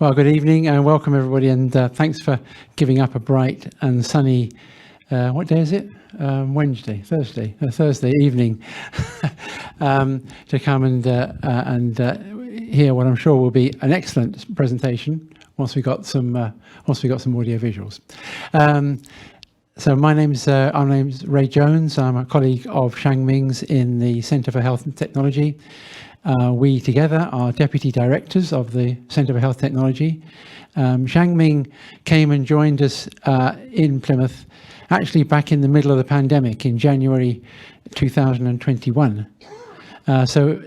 Well, good evening and welcome everybody, and thanks for giving up a bright and sunny, what day is it? Thursday evening to come and hear what I'm sure will be an excellent presentation once we got some audio visuals. So my name's Ray Jones. I'm a colleague of Shang-Ming's in the Centre for Health and Technology. We together are deputy directors of the Centre for Health Technology. Shang-Ming came and joined us in Plymouth actually back in the middle of the pandemic in January 2021. So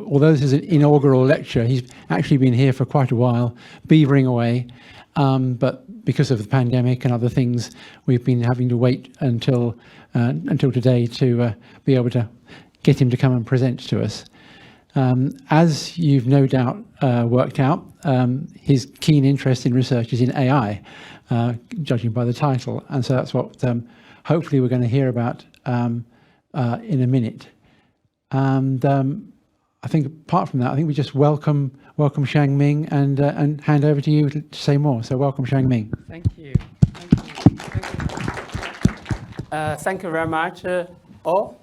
although this is an inaugural lecture, he's actually been here for quite a while, beavering away. But because of the pandemic and other things, we've been having to wait until today to be able to get him to come and present to us. As you've no doubt worked out, his keen interest in research is in AI, judging by the title. And so that's what hopefully we're going to hear about in a minute. And I think apart from that, I think we just welcome Shang-Ming and hand over to you to say more. So welcome, Shang-Ming. Thank you. Thank you very much, all.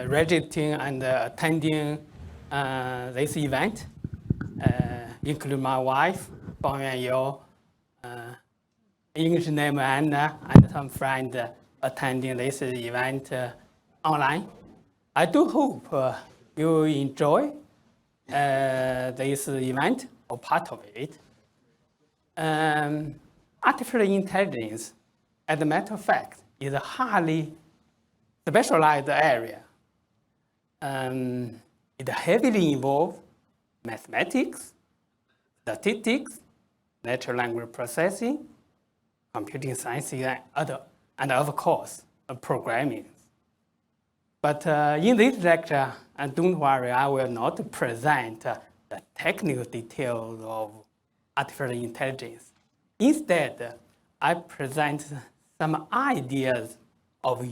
Registering and attending this event, including my wife, Bang Yuan, English name Anna, and some friends attending this event online. I do hope you enjoy this event or part of it. Artificial intelligence, as a matter of fact, is a highly specialized area. It heavily involves mathematics, statistics, natural language processing, computing science, and of course, programming. But in this lecture, and don't worry, I will not present the technical details of artificial intelligence. Instead, I present some ideas of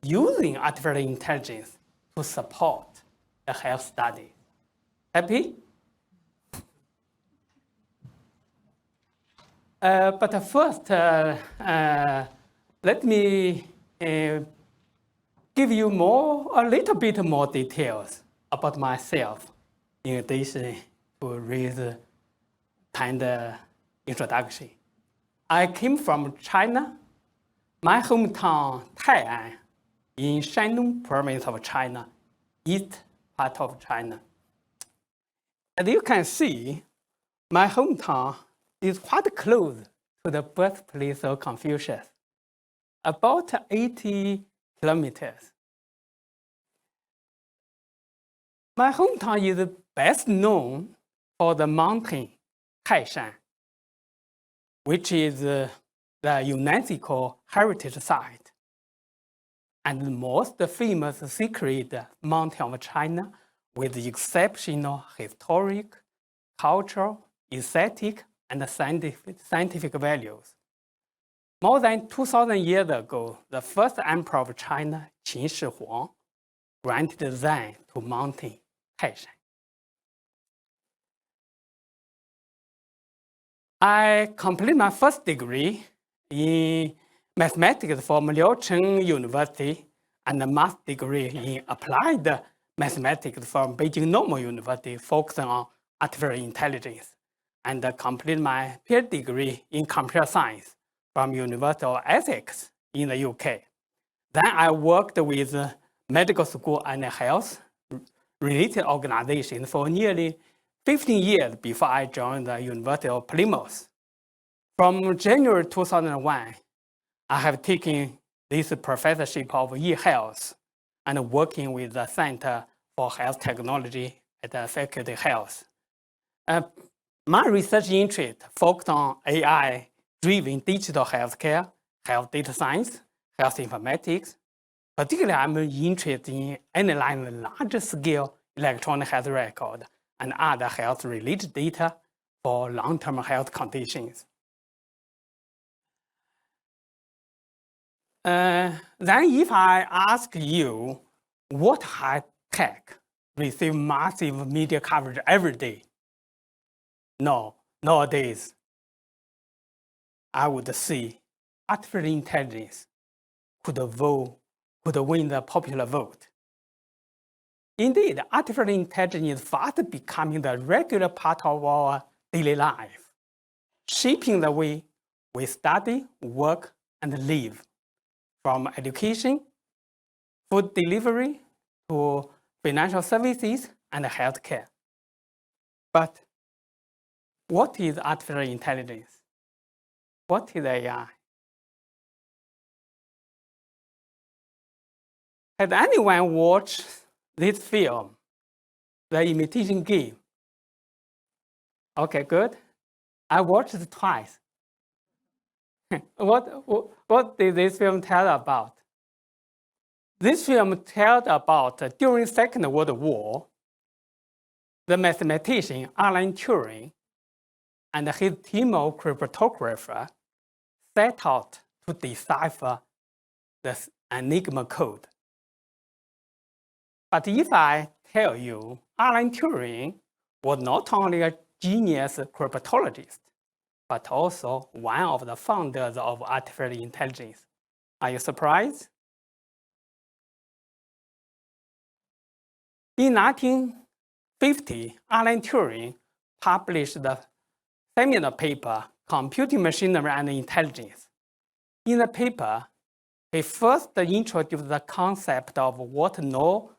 using artificial intelligence to support the health study. Happy? But first, let me give you a little bit more details about myself in addition to Ray's kind introduction. I came from China. My hometown, Tai'an, in Shandong province of China, east part of China. As you can see, my hometown is quite close to the birthplace of Confucius, about 80 kilometers. My hometown is best known for the mountain Taishan, which is the UNESCO heritage site and the most famous secret mountain of China with exceptional historic, cultural, aesthetic, and scientific values. More than 2,000 years ago, the first emperor of China, Qin Shi Huang, granted them to mountain Taishan. I completed my first degree in mathematics from Liaocheng University and a master's degree in applied mathematics from Beijing Normal University focusing on artificial intelligence, and completed my PhD degree in computer science from University of Essex in the UK. Then I worked with medical school and health related organizations for nearly 15 years before I joined the University of Plymouth. From January 2001, I have taken this professorship of e-health and working with the Center for Health Technology at the Faculty of Health. My research interest focused on AI-driven digital healthcare, health data science, health informatics. Particularly, I'm interested in analyzing large-scale electronic health record and other health-related data for long-term health conditions. Then if I ask you, what high tech receive massive media coverage every day? No, nowadays, I would say artificial intelligence could win the popular vote. Indeed, artificial intelligence is fast becoming the regular part of our daily life, shaping the way we study, work, and live, from education, food delivery, to financial services and healthcare. But what is artificial intelligence? What is AI? Has anyone watched this film, The Imitation Game? Okay, good. I watched it twice. What did this film tell about? This film tells about during Second World War, the mathematician Alan Turing and his team of cryptographers set out to decipher the Enigma code. But if I tell you Alan Turing was not only a genius cryptologist, but also one of the founders of artificial intelligence, are you surprised? In 1950, Alan Turing published the seminal paper, Computing Machinery and Intelligence. In the paper, he first introduced the concept of what known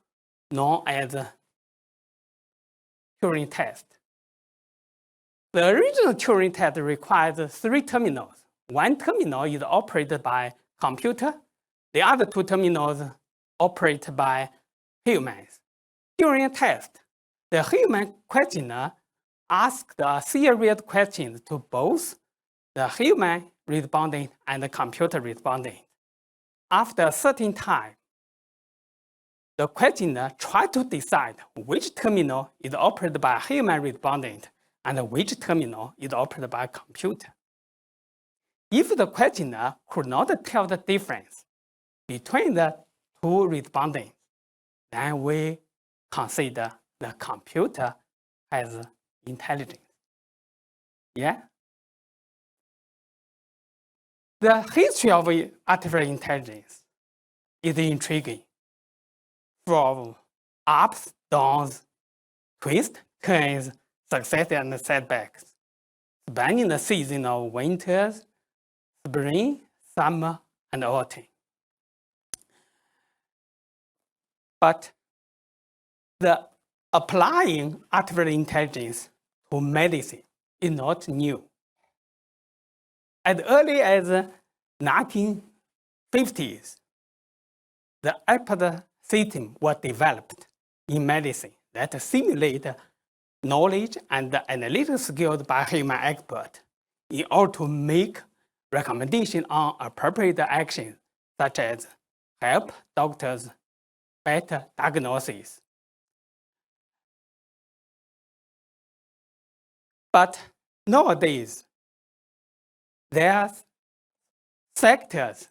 as Turing test. The original Turing test requires 3 terminals. One terminal is operated by computer. The other 2 terminals operated by humans. During a test, the human questioner asked a series of questions to both the human respondent and the computer respondent. After a certain time, the questioner tried to decide which terminal is operated by a human respondent and which terminal is operated by a computer. If the questioner could not tell the difference between the 2 respondents, then we consider the computer has intelligence. Yeah? The history of artificial intelligence is intriguing. From ups, downs, twists, turns, success and setbacks, spanning the season of winters, spring, summer, and autumn. But the applying artificial intelligence to medicine is not new. As early as the 1950s, the iPad system was developed in medicine that simulate knowledge and analytical skills by human experts in order to make recommendations on appropriate actions, such as help doctors better diagnosis. But nowadays, there are sectors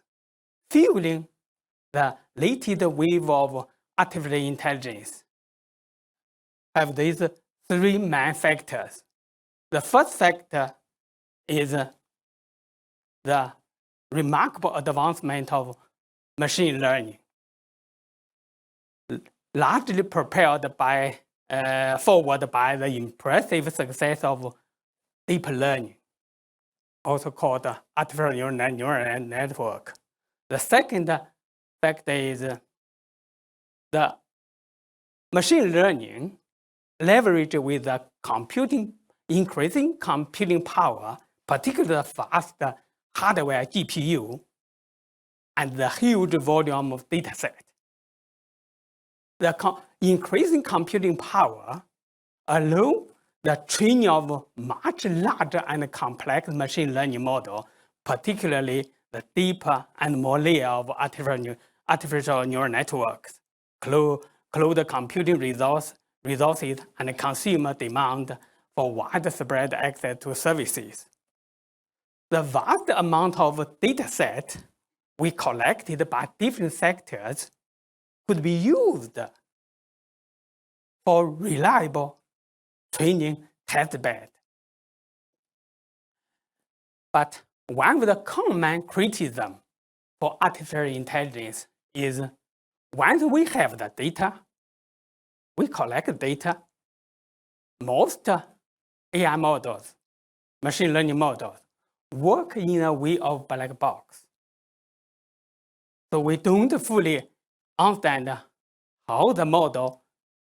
fueling the latest wave of artificial intelligence. Have these 3 main factors. The first factor is the remarkable advancement of machine learning, largely propelled by forward by the impressive success of deep learning, also called artificial neural network. The second factor is the machine learning leveraged with the increasing computing power, particularly fast hardware GPU, and the huge volume of dataset. The increasing computing power allows the training of much larger and complex machine learning model, particularly the deeper and more layer of artificial neural networks, cloud computing resources, and consumer demand for widespread access to services. The vast amount of dataset we collected by different sectors could be used for reliable training testbed. But one of the common criticism for artificial intelligence is once we have the data, we collect data, most AI models, machine learning models, work in a way of black box. So we don't fully understand how the model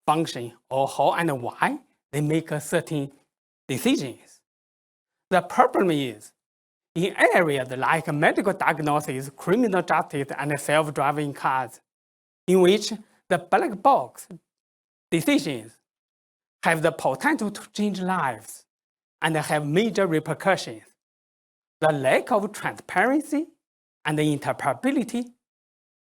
function or how and why they make certain decisions. The problem is, in areas like medical diagnosis, criminal justice, and self-driving cars, in which the black box decisions have the potential to change lives and have major repercussions, the lack of transparency and interoperability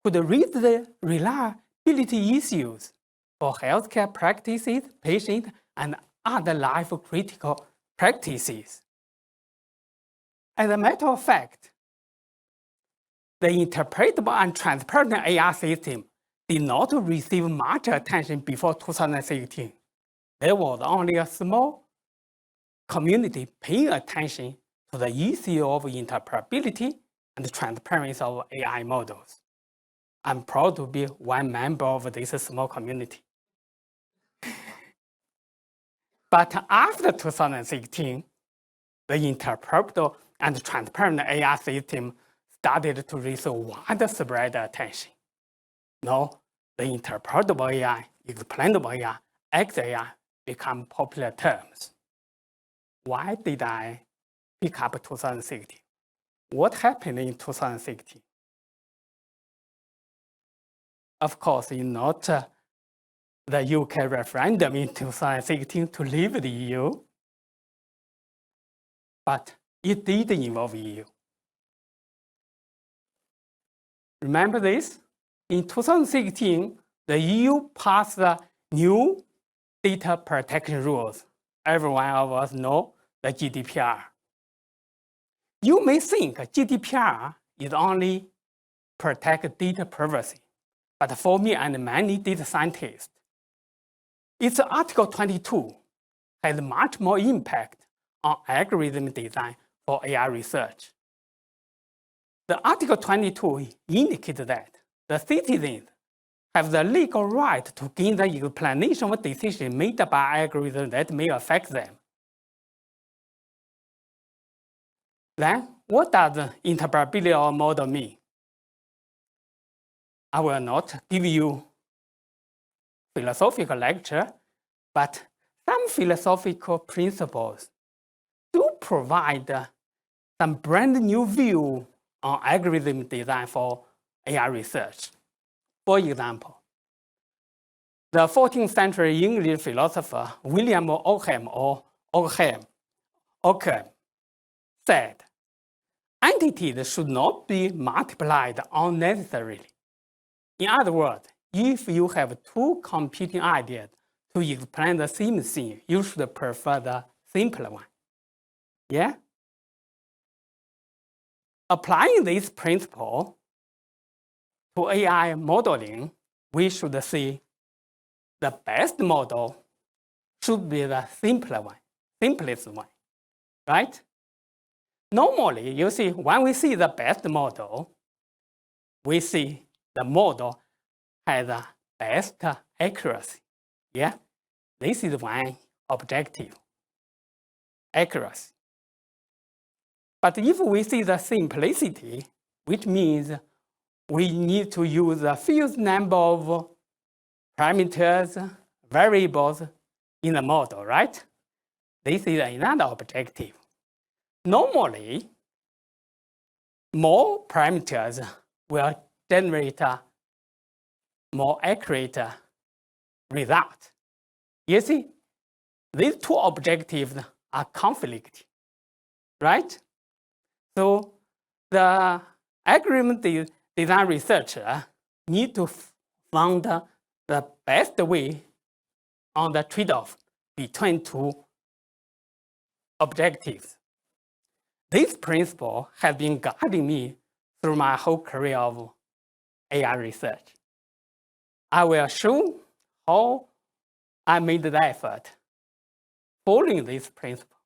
could raise the reliability issues for healthcare practices, patients, and other life-critical practices. As a matter of fact, the interpretable and transparent AI system did not receive much attention before 2016. There was only a small community paying attention to the issue of interoperability and transparency of AI models. I'm proud to be one member of this small community. But after 2016, the interpretable and transparent AI system started to receive widespread attention. Now, the interpretable AI, explainable AI, XAI become popular terms. Why did I pick up 2016? What happened in 2016? Of course, it's not the UK referendum in 2016 to leave the EU, but it did involve EU. Remember this? In 2016, the EU passed the new data protection rules. Everyone of us know the GDPR. You may think GDPR is only protect data privacy, but for me and many data scientists, its Article 22 has much more impact on algorithm design for AI research. The Article 22 indicates that the citizens have the legal right to gain the explanation of decisions made by algorithms that may affect them. Then, what does interoperability of a model mean? I will not give you philosophical lecture, but some philosophical principles do provide some brand new view on algorithm design for AI research. For example, the 14th century English philosopher William Occam or Occam said, entities should not be multiplied unnecessarily. In other words, if you have two competing ideas to explain the same thing, you should prefer the simpler one. Yeah? Applying this principle to AI modeling, we should see the best model should be the simpler one, simplest one, right? Normally, you see, when we see the best model, we see the model has the best accuracy. Yeah, this is one objective, accuracy. But if we see the simplicity, which means we need to use a few number of parameters, variables in the model, right? This is another objective. Normally, more parameters will generate a more accurate result. You see, these two objectives are conflicting, right? So the algorithm design researcher need to find the best way on the trade-off between two objectives. This principle has been guiding me through my whole career of AI research. I will show how I made the effort following this principle.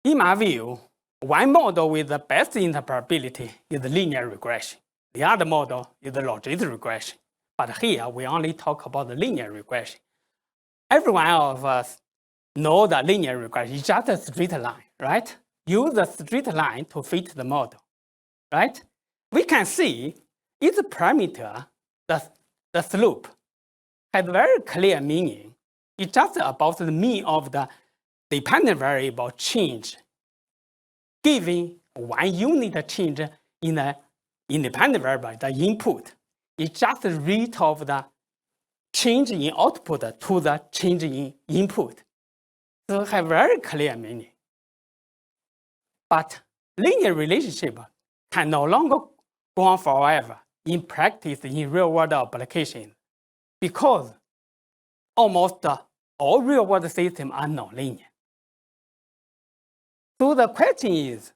In my view, one model with the best interpretability is linear regression. The other model is the logistic regression. But here, we only talk about the linear regression. Every one of us know that linear regression is just a straight line, right? Use the straight line to fit the model, right? We can see its parameter, the slope, has very clear meaning. It's just about the mean of the dependent variable change given one unit change in the independent variable, the input. It's just the rate of the change in output to the change in input. So it has very clear meaning. But linear relationship can no longer go on forever in practice in real-world applications because almost all real-world systems are nonlinear. So the question is,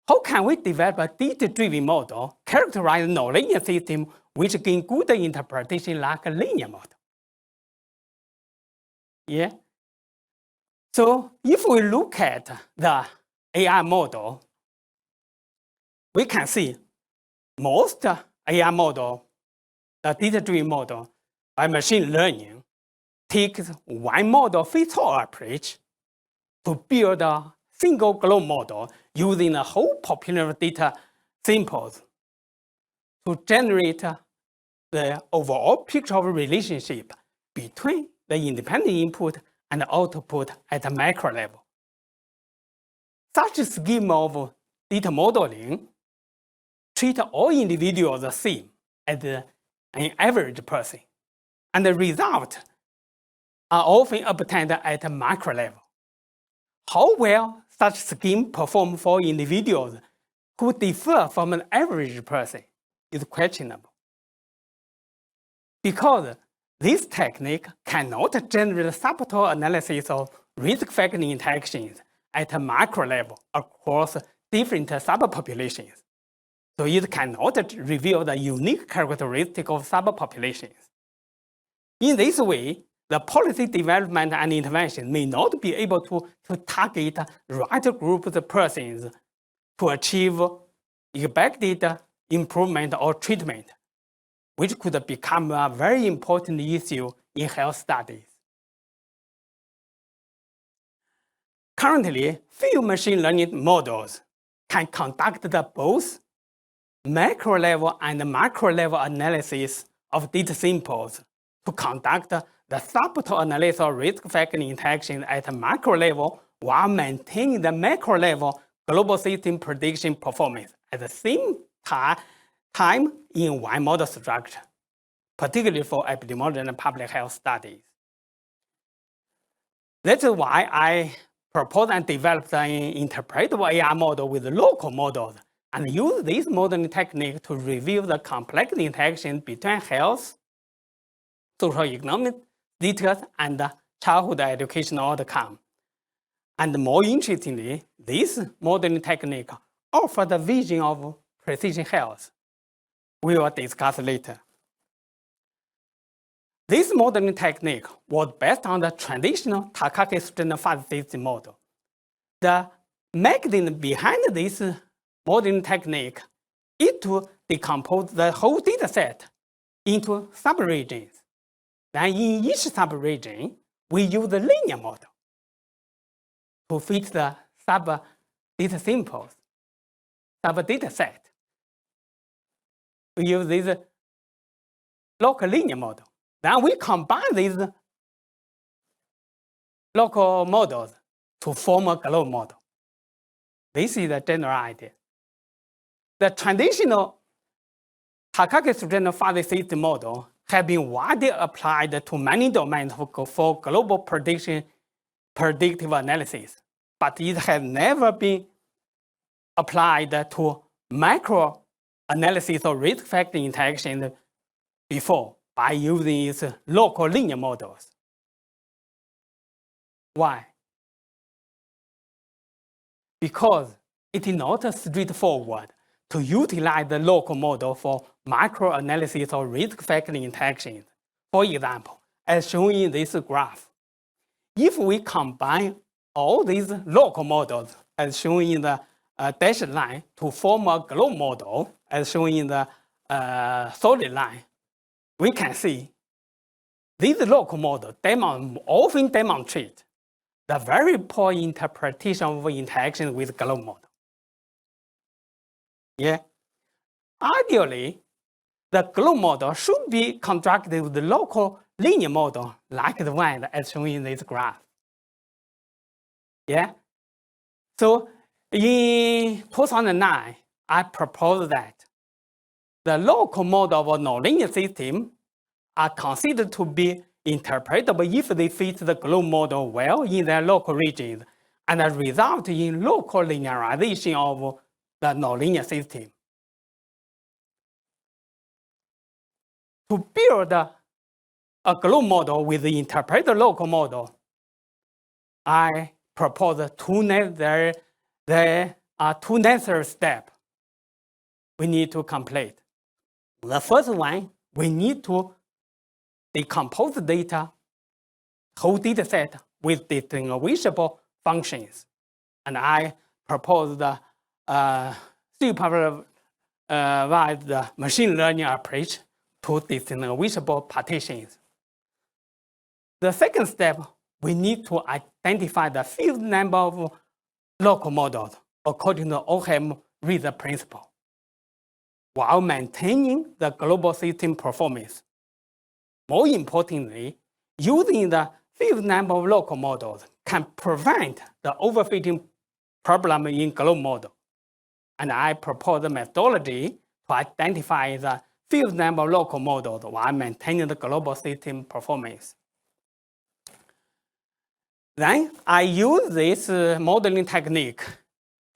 how can we develop a data-driven model characterize nonlinear system which gain good interpretation like a linear model? Yeah. So if we look at the AI model, we can see most AI model, the data-driven model by machine learning, takes one model fits all approach to build a single global model using a whole population of data samples to generate the overall picture of relationship between the independent input and output at a macro level. Such a scheme of data modeling treats all individuals the same as an average person, and the results are often obtained at a macro level. How well such scheme perform for individuals who differ from an average person is questionable, because this technique cannot generate subtle analysis of risk factor interactions at a macro level across different subpopulations. So it cannot reveal the unique characteristic of subpopulations. In this way, the policy development and intervention may not be able to target right groups of persons to achieve expected improvement or treatment, which could become a very important issue in health studies. Currently, few machine learning models can conduct both macro-level and macro-level analysis of data samples to conduct the subtle analysis of risk factor interaction at a macro level while maintaining the macro level global system prediction performance at the same time in one model structure, particularly for epidemiology and public health studies. That's why I propose and developed an interpretable AI model with local models and use this modeling technique to review the complex interaction between health, social economic status, and childhood educational outcome. And more interestingly, this modeling technique offers the vision of precision health. We will discuss later. This modeling technique was based on the traditional Takaki strain fuzzy system model. The mechanism behind this modeling technique is to decompose the whole dataset into subregions. Then in each subregion, we use the linear model to fit the sub-data samples, sub-dataset. We use this local linear model. Then we combine these local models to form a global model. This is the general idea. The traditional Takaki strain fuzzy system model has been widely applied to many domains for global predictive analysis, but it has never been applied to macro analysis of risk factor interaction before by using its local linear models. Why? Because it is not straightforward to utilize the local model for micro-analysis of risk factor interactions. For example, as shown in this graph, if we combine all these local models as shown in the dashed line, to form a globe model, as shown in the solid line, we can see these local models often demonstrate the very poor interpretation of interaction with globe model. Yeah. Ideally, the globe model should be constructed with the local linear model like the one as shown in this graph. Yeah. So in 2009, I proposed that the local model of a nonlinear system are considered to be interpretable if they fit the globe model well in their local regions and result in local linearization of the nonlinear system. To build a globe model with the interpreted local model, I propose there are two necessary steps we need to complete. The first one, we need to decompose the data, whole data set with distinguishable functions. And I propose the supervised machine learning approach to distinguishable partitions. The second step, we need to identify the fixed number of local models according to Occam result principle, while maintaining the global system performance. More importantly, using the fixed number of local models can prevent the overfitting problem in globe model. And I propose a methodology to identify the fixed number of local models while maintaining the global system performance. Then I use this modeling technique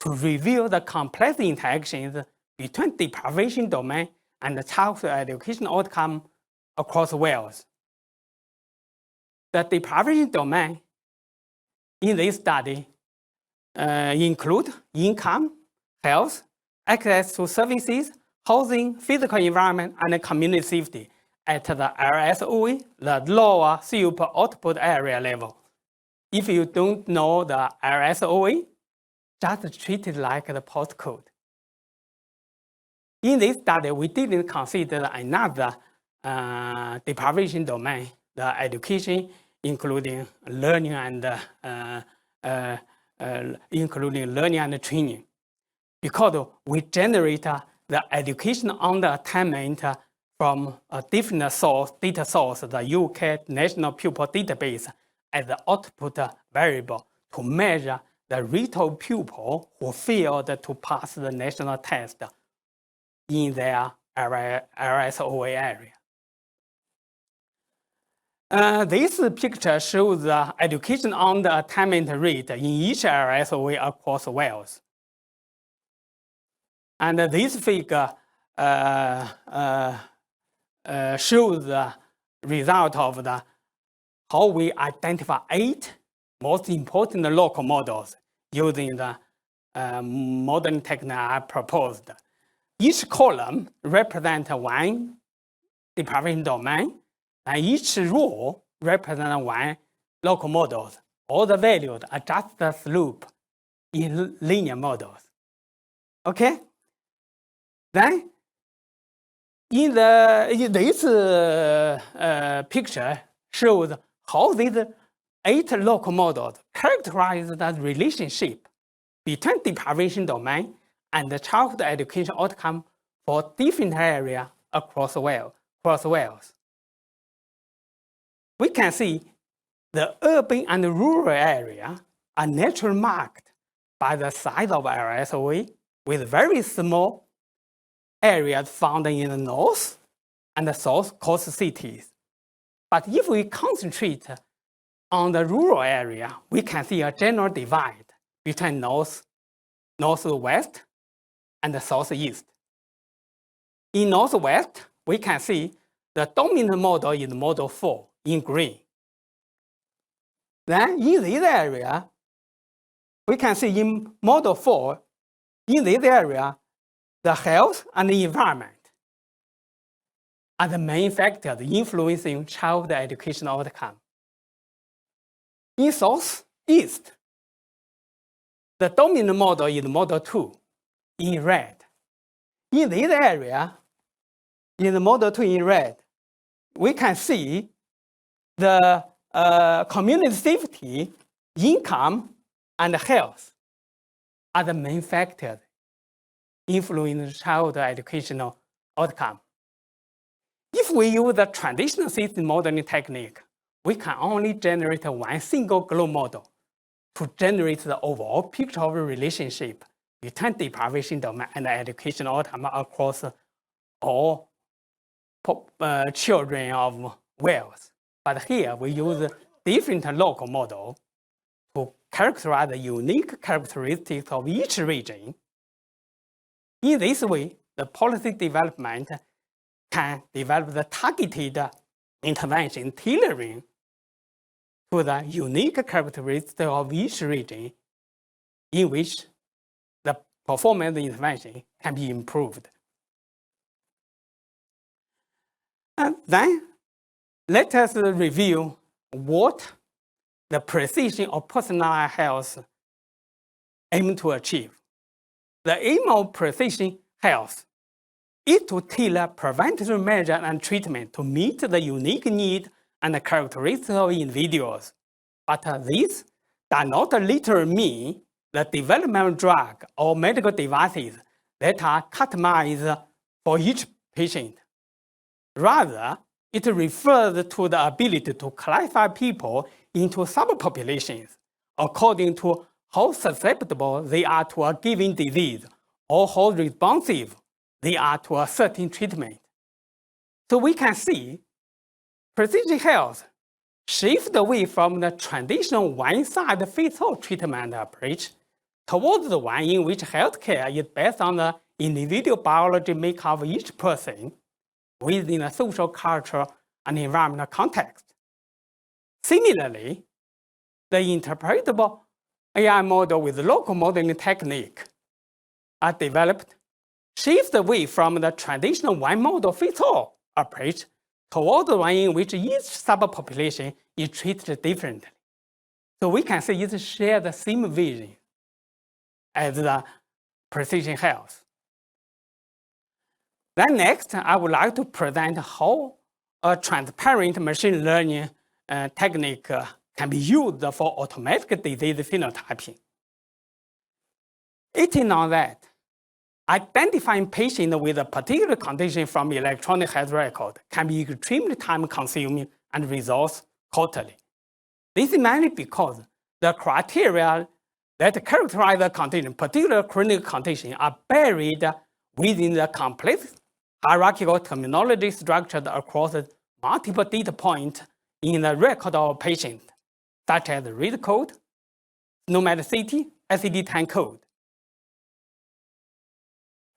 to reveal the complex interactions between deprivation domain and the childhood education outcome across Wales. The deprivation domain in this study include income, health, access to services, housing, physical environment, and community safety at the LSOE, the lower super output area level. If you don't know the LSOE, just treat it like the postcode. In this study, we didn't consider another deprivation domain, the education, including learning and training, because we generate the education under attainment from a different data source, the UK National Pupil Database, as the output variable to measure the rate of pupil who failed to pass the national test in their LSOA area. This picture shows the education under attainment rate in each LSOA across Wales. And this figure shows the result of how we identify 8 most important local models using the modern technique I proposed. Each column represents one deprivation domain, and each row represents one local model. All the values are just the slope in linear models. Okay? Then, in this picture shows how these 8 local models characterize the relationship between deprivation domain and the childhood education outcome for different areas across Wales. We can see the urban and rural area are naturally marked by the size of LSOA, with very small areas found in the north and the south coast cities. But if we concentrate on the rural area, we can see a general divide between northwest and the southeast. In northwest, we can see the dominant model is model 4 in green. Then in this area, we can see in model 4, in this area, the health and the environment are the main factors influencing child education outcome. In southeast, The dominant model is model 2 in red. In this area, in the model 2 in red, we can see the community safety, income, and health are the main factors influencing child educational outcome. If we use the traditional system modeling technique, we can only generate one single globe model to generate the overall picture of a relationship between deprivation domain and educational outcome across all children of Wales. But here we use different local models to characterize the unique characteristics of each region. In this way, the policy development can develop the targeted intervention tailoring to the unique characteristics of each region in which the performance of the intervention can be improved. And then let us review what the precision of personalized health aims to achieve. The aim of precision health is to tailor preventative measures and treatment to meet the unique needs and characteristics of individuals. But this does not literally mean the development of drug or medical devices that are customized for each patient. Rather, it refers to the ability to classify people into subpopulations according to how susceptible they are to a given disease or how responsive they are to a certain treatment. So we can see precision health shifts away from the traditional one-size-fits-all treatment approach towards the one in which healthcare is based on the individual biology makeup of each person within a social, cultural, and environmental context. Similarly, the interpretable AI model with local modeling technique are developed shift away from the traditional one-model-fits-all approach toward the one in which each subpopulation is treated differently. So we can say it shares the same vision as the precision health. Then next, I would like to present how a transparent machine learning technique can be used for automatic disease phenotyping. It is known that identifying patients with a particular condition from electronic health record can be extremely time-consuming and resource costly. This is mainly because the criteria that characterize the condition, particular clinical condition, are buried within the complex hierarchical terminology structured across multiple data points in the record of a patient, such as read code, nomadicity, ICD-10 code.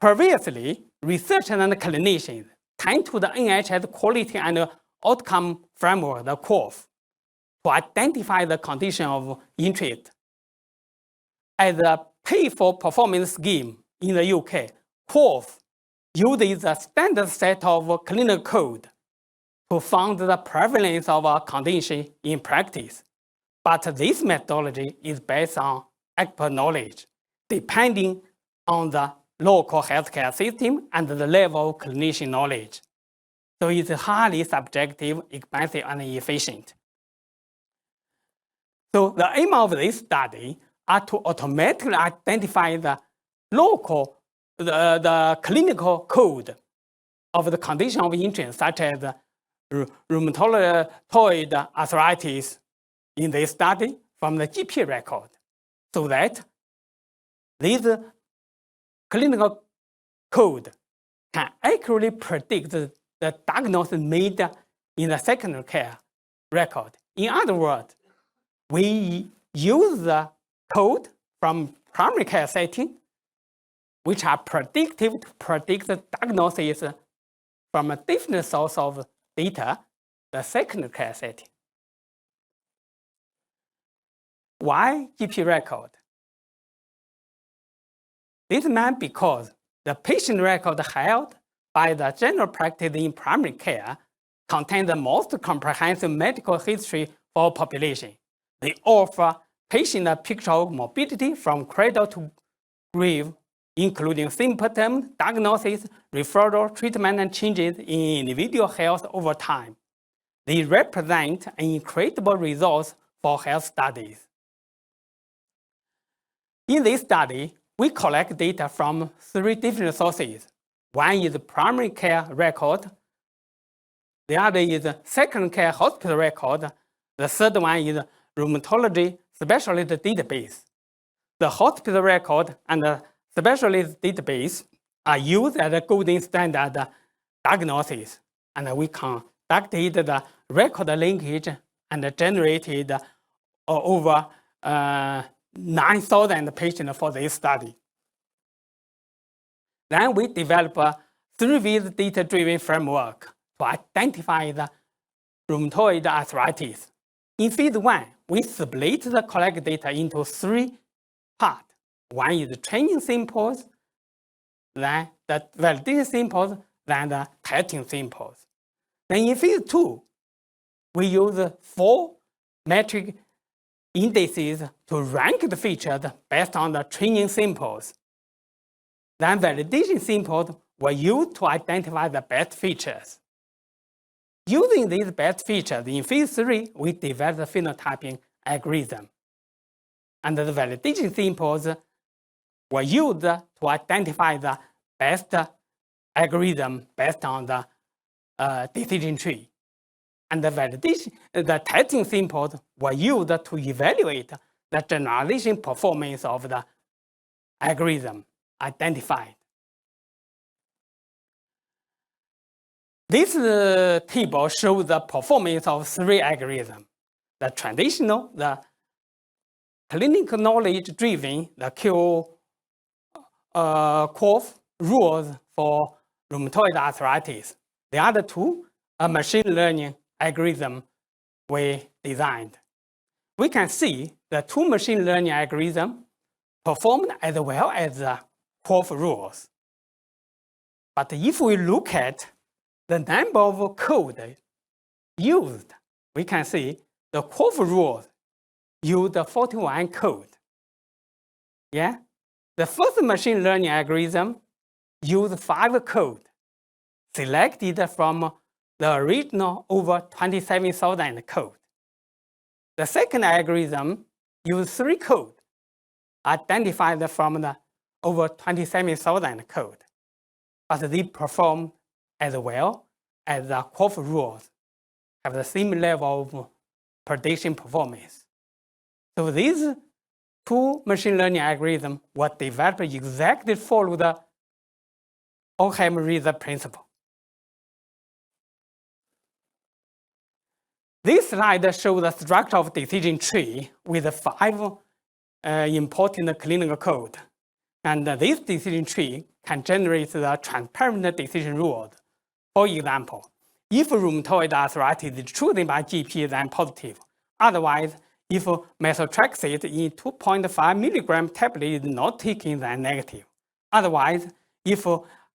Previously, researchers and clinicians turned to the NHS Quality and Outcome Framework, the QOF, to identify the condition of interest. As a pay-for-performance scheme in the UK, QOF uses a standard set of clinical code to find the prevalence of a condition in practice. But this methodology is based on expert knowledge, depending on the local healthcare system and the level of clinician knowledge. So it's highly subjective, expensive, and inefficient. So the aim of this study are to automatically identify the the clinical code of the condition of interest, such as rheumatoid arthritis in this study from the GP record, so that this clinical code can accurately predict the diagnosis made in the secondary care record. In other words, we use the code from primary care setting, which are predictive to predict the diagnosis from a different source of data, the secondary care setting. Why GP record? This meant because the patient record held by the general practice in primary care contains the most comprehensive medical history for a population. They offer patient a picture of morbidity from cradle to grave, including symptoms, diagnosis, referral, treatment, and changes in individual health over time. They represent an incredible resource for health studies. In this study, we collect data from 3 different sources. One is primary care record, the other is second care hospital record, the third one is rheumatology specialist database. The hospital record and the specialist database are used as a golden standard diagnosis, and we conducted the record linkage and generated over 9,000 patients for this study. Then we developed a 3-phase data-driven framework to identify the rheumatoid arthritis. In phase 1, we split the collected data into 3 parts. One is training samples, then the validation samples, then the testing samples. Then in phase 2, we use 4 metric indices to rank the features based on the training samples. Then validation samples were used to identify the best features. Using these best features, in phase 3, we developed the phenotyping algorithm. And the validation samples were used to identify the best algorithm based on the decision tree. And the testing samples were used to evaluate the generalization performance of the algorithm identified. This table shows the performance of 3 algorithms: the traditional, the clinical knowledge-driven, the QOF rules for rheumatoid arthritis. The other 2 are machine learning algorithm we designed. We can see the 2 machine learning algorithms performed as well as the QOF rules. But if we look at the number of code used, we can see the QOF rules used 41 code. Yeah? The first machine learning algorithm used 5 code, selected from the original over 27,000 code. The second algorithm used 3 code, identified from the over 27,000 code. But they perform as well as the QOF rules, have the same level of prediction performance. So these 2 machine learning algorithms were developed exactly follow the Occam result principle. This slide shows the structure of decision tree with 5 important clinical code. And this decision tree can generate the transparent decision rules. For example, if rheumatoid arthritis is chosen by GP, then positive. Otherwise, if methotrexate in 2.5 milligram tablet is not taken, then negative. Otherwise, if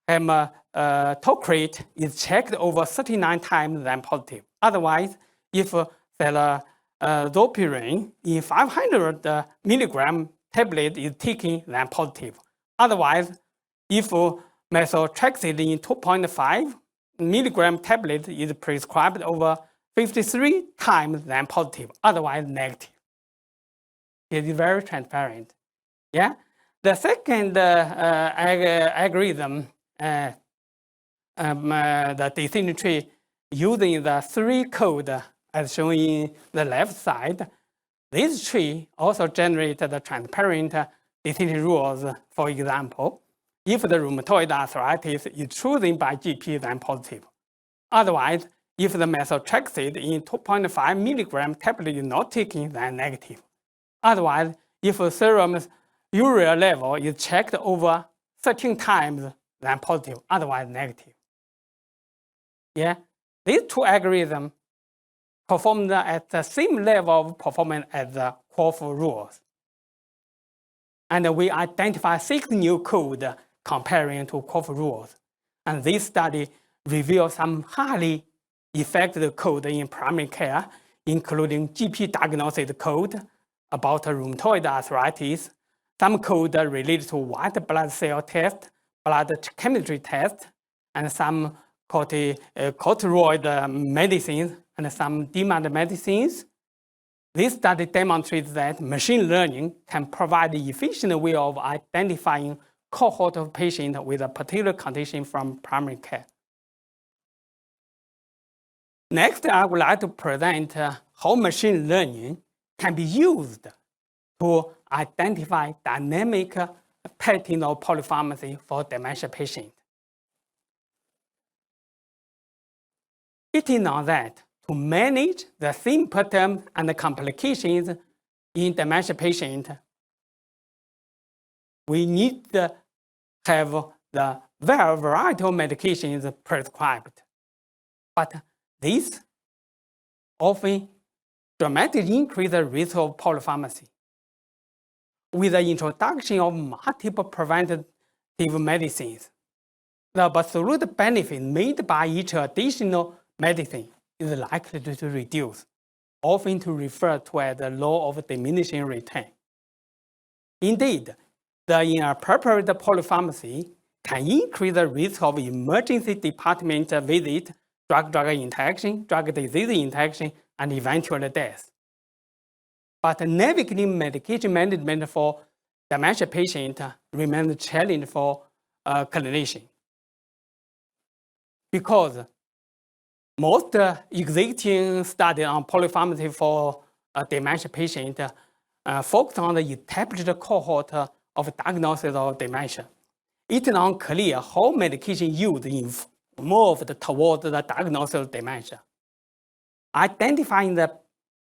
hematocrit is checked over 39 times, then positive. Otherwise, if zolpidem in 500 milligram tablet is taken, then positive. Otherwise, if methotrexate in 2.5 milligram tablet is prescribed over 53 times, then positive. Otherwise, negative. It is very transparent. Yeah. The second algorithm, the decision tree using the 3 code as shown in the left side, this tree also generates the transparent decision rules. For example, if the rheumatoid arthritis is chosen by GP, then positive. Otherwise, if the methotrexate in 2.5 milligram tablet is not taken, then negative. Otherwise, if serum urea level is checked over 13 times, then positive. Otherwise, negative. Yeah, these 2 algorithms performed at the same level of performance as the QOF rules. And we identify 6 new code comparing to QOF rules. And this study reveals some highly effective code in primary care, including GP diagnosis code, about rheumatoid arthritis, some code related to white blood cell test, blood chemistry test, and some corticosteroid medicines, and some demand medicines. This study demonstrates that machine learning can provide an efficient way of identifying cohort of patients with a particular condition from primary care. Next, I would like to present how machine learning can be used to identify dynamic pattern of polypharmacy for dementia patients. It is known that to manage the symptoms and complications in dementia patients, we need to have the variety of medications prescribed. But this often dramatically increases the risk of polypharmacy. With the introduction of multiple preventative medicines, the absolute benefit made by each additional medicine is likely to reduce, often to refer to as the law of diminishing return. Indeed, the inappropriate polypharmacy can increase the risk of emergency department visit, drug-drug interaction, drug-disease interaction, and eventual death. But navigating medication management for dementia patients remains a challenge for clinicians. Because most existing studies on polypharmacy for dementia patients focus on the established cohort of diagnosis of dementia. It is unclear how medication use moved towards the diagnosis of dementia. Identifying the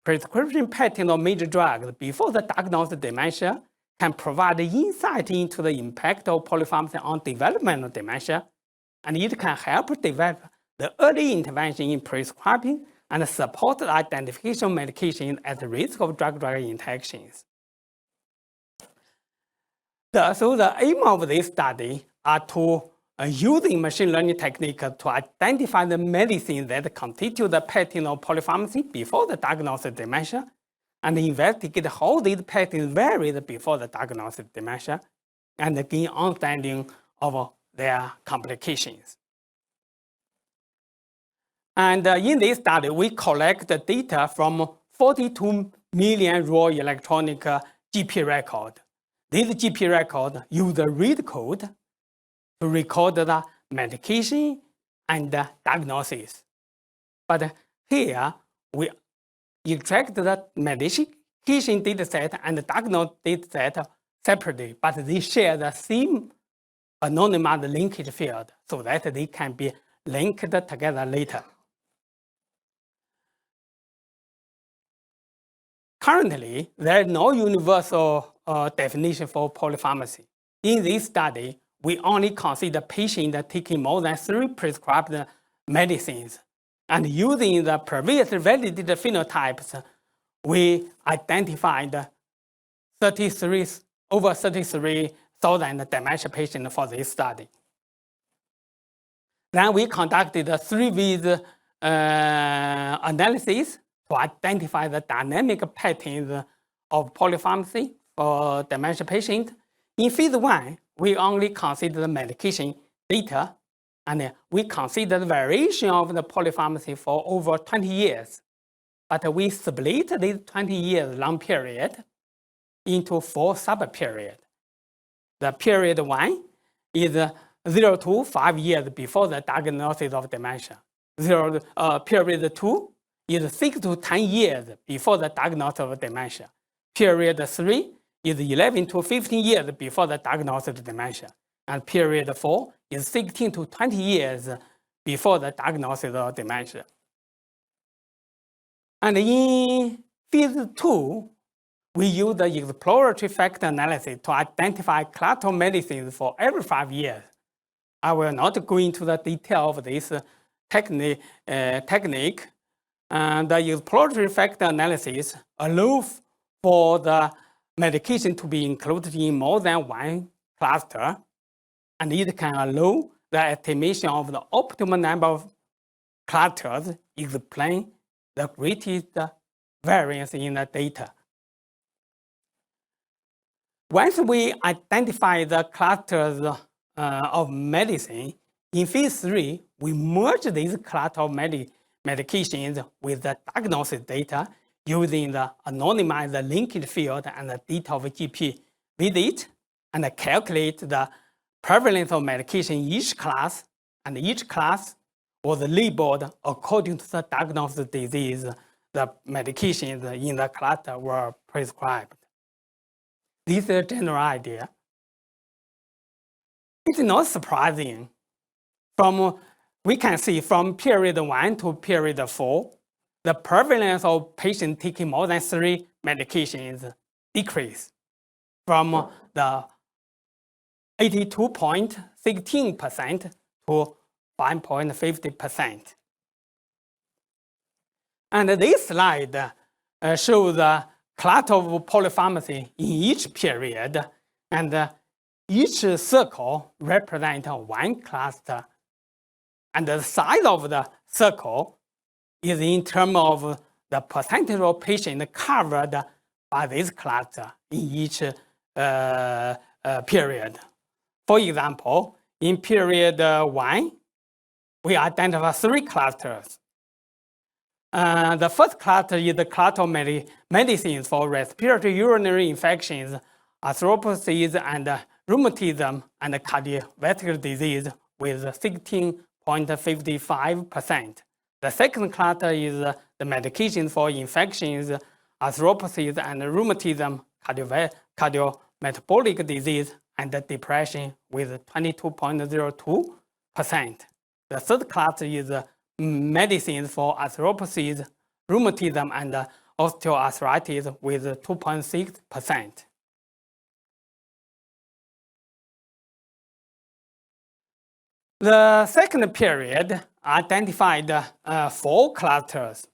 prescription pattern of major drugs before the diagnosis of dementia can provide insight into the impact of polypharmacy on development of dementia, and it can help develop the early intervention in prescribing and support the identification of medication at the risk of drug-drug interactions. So the aim of this study are to using machine learning techniques to identify the medicines that constitute the pattern of polypharmacy before the diagnosis of dementia, and investigate how these patterns vary before the diagnosis of dementia, and gain understanding of their complications. And in this study, we collect the data from 42 million raw electronic GP records. These GP records use a read code to record the medication and the diagnosis. But here, we extract the medication dataset and the diagnosis dataset separately, but they share the same anonymized linkage field so that they can be linked together later. Currently, there is no universal definition for polypharmacy. In this study, we only consider patients taking more than 3 prescribed medicines. And using the previously validated phenotypes, we identified over 33,000 dementia patients for this study. Then we conducted a 3-week analysis to identify the dynamic patterns of polypharmacy for dementia patients. In phase 1, we only consider the medication data, and we consider the variation of the polypharmacy for over 20 years. But we split this 20 years long period into 4 sub-periods. The period 1 is 0 to 5 years before the diagnosis of dementia. Period 2 is 6 to 10 years before the diagnosis of dementia. Period 3 is 11 to 15 years before the diagnosis of dementia. And period 4 is 16 to 20 years before the diagnosis of dementia. And in phase 2, we use the exploratory factor analysis to identify cluster of medicines for every 5 years. I will not go into the detail of this technique. And the exploratory factor analysis allows for the medication to be included in more than one cluster, and it can allow the estimation of the optimal number of clusters, explain the greatest variance in the data. once we identify the clusters of medicine, in phase 3, we merge these clusters of medications with the diagnosis data using the anonymized linkage field and the data of GP visit, and calculate the prevalence of medication in each class, and each class was labeled according to the diagnosed disease the medications in the cluster were prescribed. This is a general idea. It's not surprising. We can see from period 1 to period 4, the prevalence of patients taking more than 3 medications decreased from the 82.16% to 5.50%. And this slide shows the cluster of polypharmacy in each period, and each circle represents one cluster. And the size of the circle is in terms of the percentage of patients covered by this cluster in each period. For example, in period 1, we identify 3 clusters. The first cluster is the cluster of medicines for respiratory urinary infections, arthropathies, and rheumatism, and cardiovascular disease with 16.55%. The second cluster is the medications for infections, arthropathies, and rheumatism, cardiometabolic disease, and depression with 22.02%. The third cluster is medicines for arthropathies, rheumatism, and osteoarthritis with 2.6%. The second period identified 4 clusters.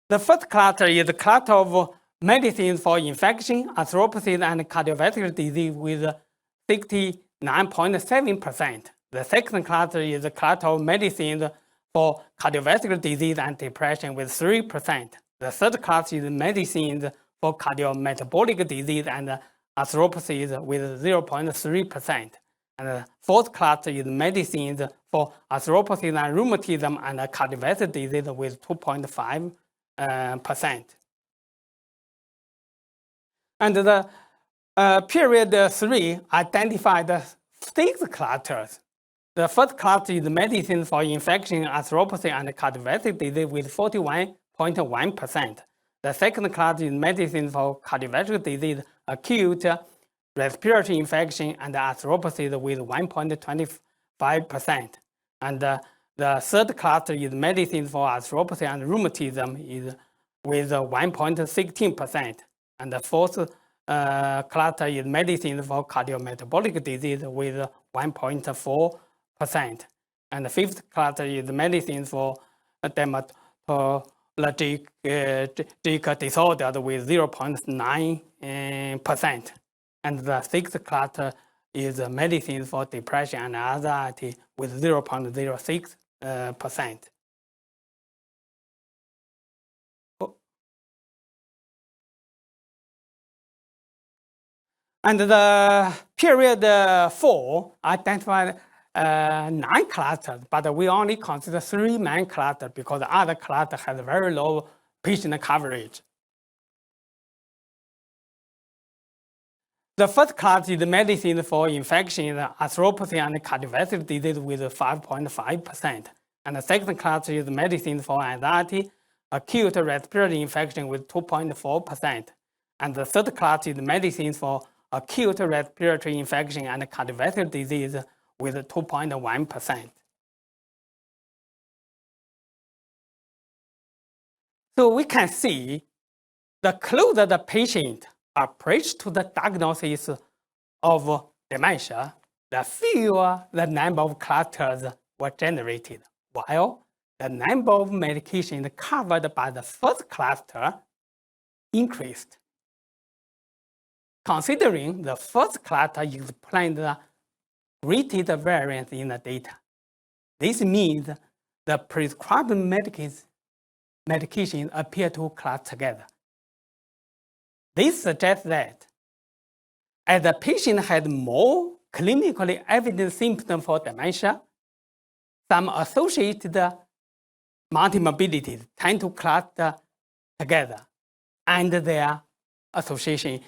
The first cluster is the cluster of medicines for infection, arthropathy, and cardiovascular disease with 69.7%. The second cluster is the cluster of medicines for cardiovascular disease and depression with 3%. The third cluster is medicines for cardiometabolic disease and arthropathies with 0.3%. And the fourth cluster is medicines for arthropathy and rheumatism and cardiovascular disease with 2.5%. And the period 3 identified 6 clusters. The first cluster is medicine for infection, arthropathy, and cardiovascular disease with 41.1%. The second cluster is medicine for cardiovascular disease, acute respiratory infection, and arthropathy with 1.25%. And the third cluster is medicine for arthropathy and rheumatism with 1.16%. And the fourth cluster is medicine for cardiometabolic disease with 1.4%. And the fifth cluster is medicine for dermatologic disorders with 0.9%. And the sixth cluster is medicine for depression and anxiety with 0.06%. And the period 4 identified 9 clusters, but we only consider 3 main clusters because the other cluster has very low patient coverage. The first cluster is medicine for infection, arthropathy, and cardiovascular disease with 5.5%. And the second cluster is medicine for anxiety, acute respiratory infection with 2.4%. And the third cluster is medicine for acute respiratory infection and cardiovascular disease with 2.1%. So we can see the closer the patient approach to the diagnosis of dementia, the fewer the number of clusters were generated, while the number of medications covered by the first cluster increased. Considering the first cluster explains the greatest variance in the data, this means the prescribed medicines medications appear to cluster together. This suggests that as the patient has more clinically evident symptoms for dementia, some associated multimorbidities tend to cluster together and their associated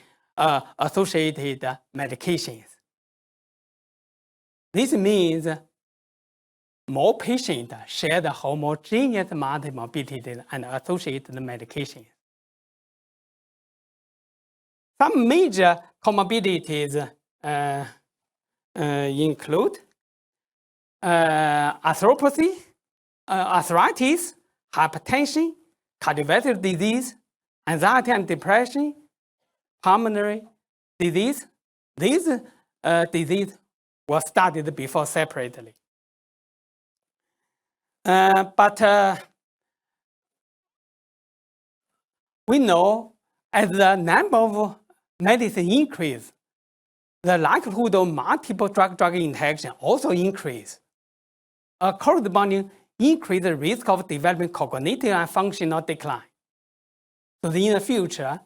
medications. This means more patients share the homogeneous multimorbidities and associated medications. Some major comorbidities include arthropathy, arthritis, hypertension, cardiovascular disease, anxiety and depression, pulmonary disease. These diseases were studied before separately. But we know as the number of medicine increases, the likelihood of multiple drug-drug interaction also increases. A corresponding increased risk of developing cognitive and functional decline. So in the future,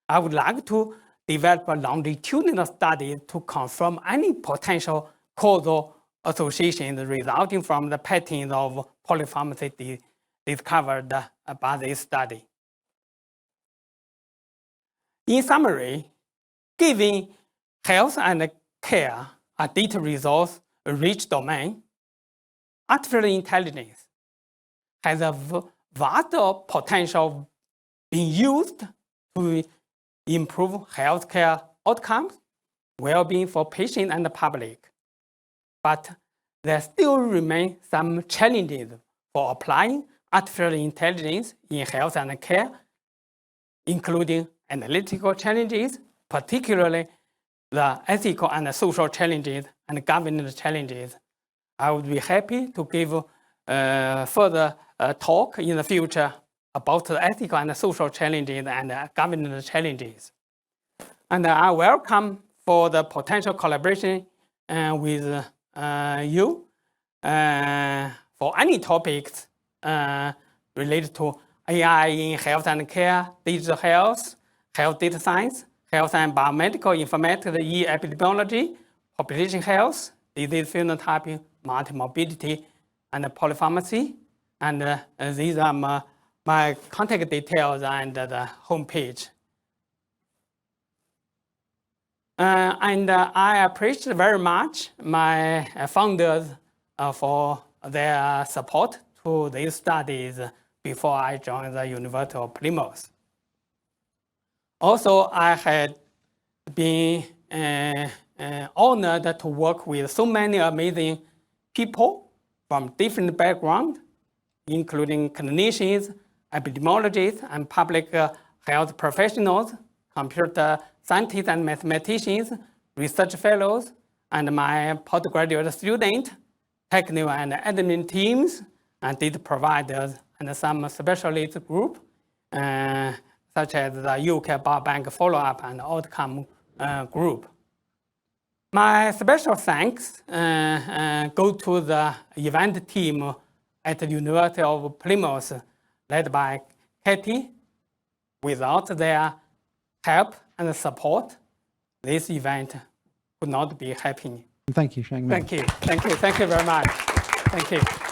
I would like to develop a longitudinal study to confirm any potential causal associations resulting from the patterns of polypharmacy discovered by this study. In summary, given health and care are data resource-rich domain, artificial intelligence has a vast potential being used to improve healthcare outcomes, well-being for patients and the public. But there still remain some challenges for applying artificial intelligence in health and care, including analytical challenges, particularly the ethical and social challenges and governance challenges. I would be happy to give further talk in the future about the ethical and social challenges and governance challenges. And I welcome for the potential collaboration with you for any topics related to AI in health and care, digital health, health data science, health and biomedical informatics, epidemiology, population health, disease phenotyping, multimorbidity, and polypharmacy. And these are my contact details and the homepage. And I appreciate very much my founders for their support to these studies before I joined the University of Plymouth. Also, I had been honored to work with so many amazing people from different backgrounds, including clinicians, epidemiologists, and public health professionals, computer scientists and mathematicians, research fellows, and my postgraduate student, technical and admin teams, and data providers, and some specialist group, such as the UK Biobank Follow-up and Outcome group. My special thanks go to the event team at the University of Plymouth, led by Katie. Without their help and support, this event would not be happening. Thank you, Shang-Ming. Thank you very much. Thank you.